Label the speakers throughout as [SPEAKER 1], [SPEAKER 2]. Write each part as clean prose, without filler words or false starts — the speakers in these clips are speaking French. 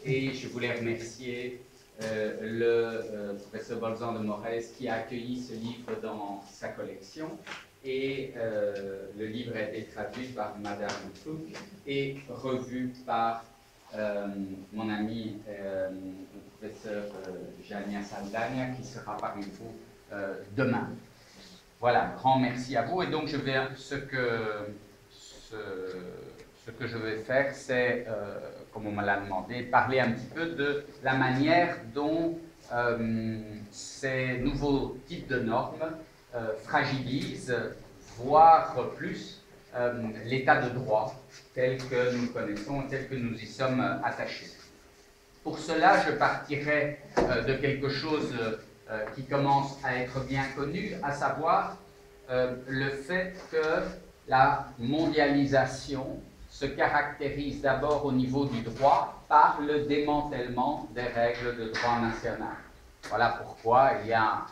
[SPEAKER 1] Et je voulais remercier le professeur Bolzan de Moraes qui a accueilli ce livre dans sa collection. Et le livre a été traduit par Madame Fouque et revu par mon ami le professeur Jania Saldana qui sera parmi vous demain. Voilà, grand merci à vous. Et donc ce que je vais faire, c'est, comme on me l'a demandé, parler un petit peu de la manière dont ces nouveaux types de normes fragilisent, voire plus, l'état de droit tel que nous le connaissons, tel que nous y sommes attachés. Pour cela, je partirai de quelque chose qui commence à être bien connu, à savoir le fait que la mondialisation se caractérise d'abord au niveau du droit par le démantèlement des règles de droit national. Voilà pourquoi il y a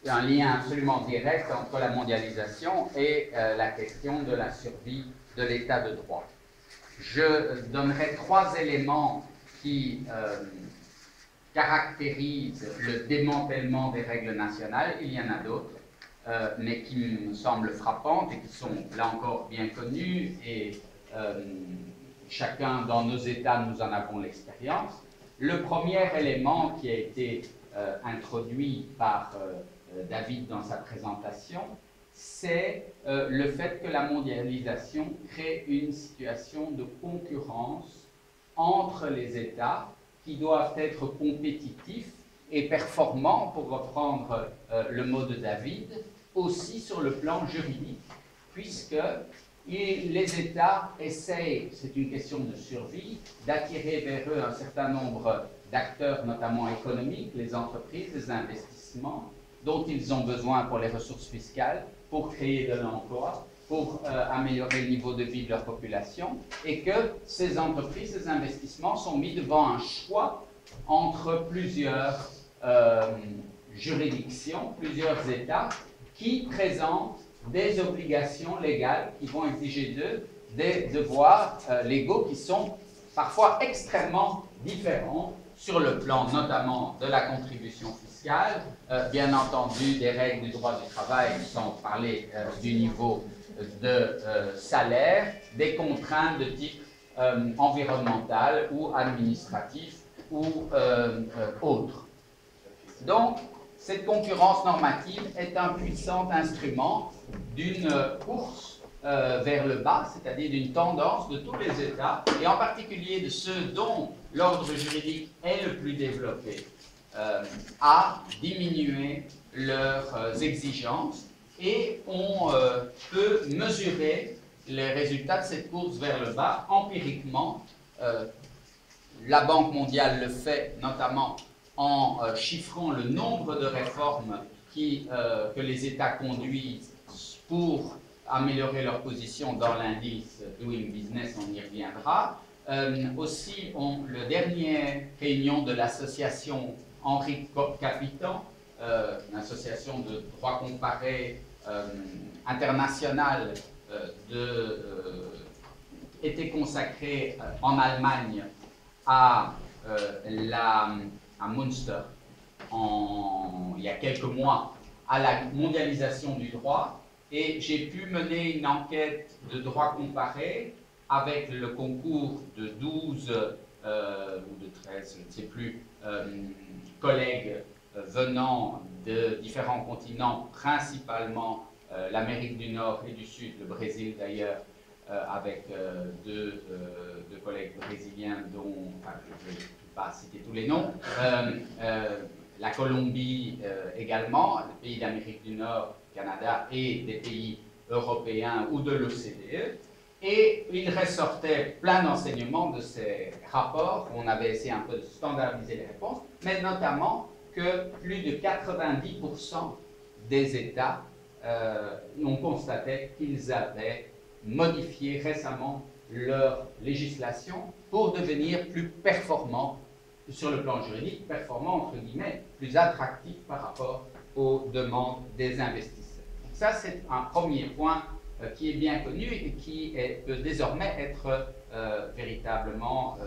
[SPEAKER 1] un lien absolument direct entre la mondialisation et la question de la survie de l'état de droit. Je donnerai trois éléments qui caractérisent le démantèlement des règles nationales. Il y en a d'autres, mais qui me semblent frappantes et qui sont là encore bien connues, et chacun dans nos États, nous en avons l'expérience. Le premier élément qui a été introduit par David dans sa présentation, c'est le fait que la mondialisation crée une situation de concurrence entre les États qui doivent être compétitifs et performants, pour reprendre le mot de David, aussi sur le plan juridique, puisque les États essayent, c'est une question de survie, d'attirer vers eux un certain nombre d'acteurs, notamment économiques, les entreprises, les investissements, dont ils ont besoin pour les ressources fiscales, pour créer de l'emploi, pour améliorer le niveau de vie de leur population, et que ces entreprises, ces investissements sont mis devant un choix entre plusieurs juridictions, plusieurs États, qui présentent des obligations légales qui vont exiger d'eux des devoirs légaux qui sont parfois extrêmement différents sur le plan notamment de la contribution fiscale, bien entendu des règles du droit du travail, sans parler du niveau de salaire, des contraintes de type environnemental ou administratif ou autre. Donc, cette concurrence normative est un puissant instrument d'une course vers le bas, c'est-à-dire d'une tendance de tous les États, et en particulier de ceux dont l'ordre juridique est le plus développé, à diminuer leurs exigences, et on peut mesurer les résultats de cette course vers le bas empiriquement. La Banque mondiale le fait notamment en chiffrant le nombre de réformes que les États conduisent pour améliorer leur position dans l'indice Doing Business, on y reviendra. Aussi, la dernière réunion de l'association Henri Capitan, une association de droit comparé internationale, était consacrée en Allemagne à Münster, il y a quelques mois, à la mondialisation du droit, et j'ai pu mener une enquête de droit comparé avec le concours de 12 ou de 13, je ne sais plus, collègues venant de différents continents, principalement l'Amérique du Nord et du Sud, le Brésil d'ailleurs, avec deux collègues brésiliens dont, enfin, je ne vais pas citer tous les noms, la Colombie également, les pays d'Amérique du Nord, Canada et des pays européens ou de l'OCDE, et il ressortait plein d'enseignements de ces rapports. On avait essayé un peu de standardiser les réponses, mais notamment que plus de 90% des États ont constaté qu'ils avaient modifié récemment leur législation pour devenir plus performants sur le plan juridique, performants entre guillemets, plus attractifs par rapport aux demandes des investisseurs. Donc ça, c'est un premier point qui est bien connu et qui peut désormais être véritablement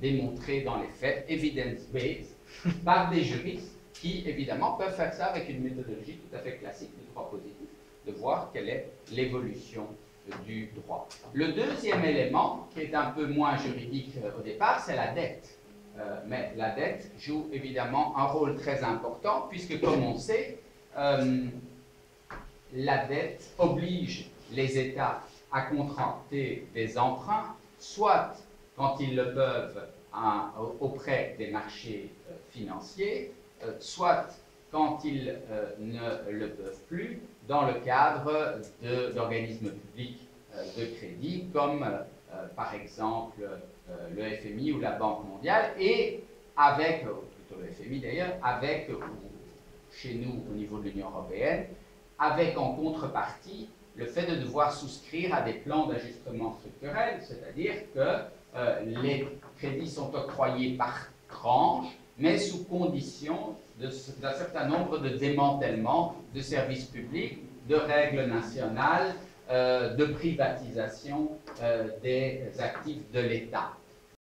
[SPEAKER 1] démontré dans les faits, evidence-based, par des juristes qui, évidemment, peuvent faire ça avec une méthodologie tout à fait classique du droit positif, de voir quelle est l'évolution du droit. Le deuxième élément, qui est un peu moins juridique au départ, c'est la dette. Mais la dette joue évidemment un rôle très important, puisque, comme on sait, la dette oblige les États à contracter des emprunts, soit quand ils le peuvent auprès des marchés financiers, soit quand ils ne le peuvent plus dans le cadre d'organismes publics de crédit, comme par exemple le FMI ou la Banque mondiale, et avec, plutôt le FMI d'ailleurs, avec, chez nous au niveau de l'Union européenne, avec en contrepartie le fait de devoir souscrire à des plans d'ajustement structurel, c'est-à-dire que les crédits sont octroyés par tranche, mais sous condition d'un certain nombre de démantèlements de services publics, de règles nationales, de privatisation des actifs de l'État.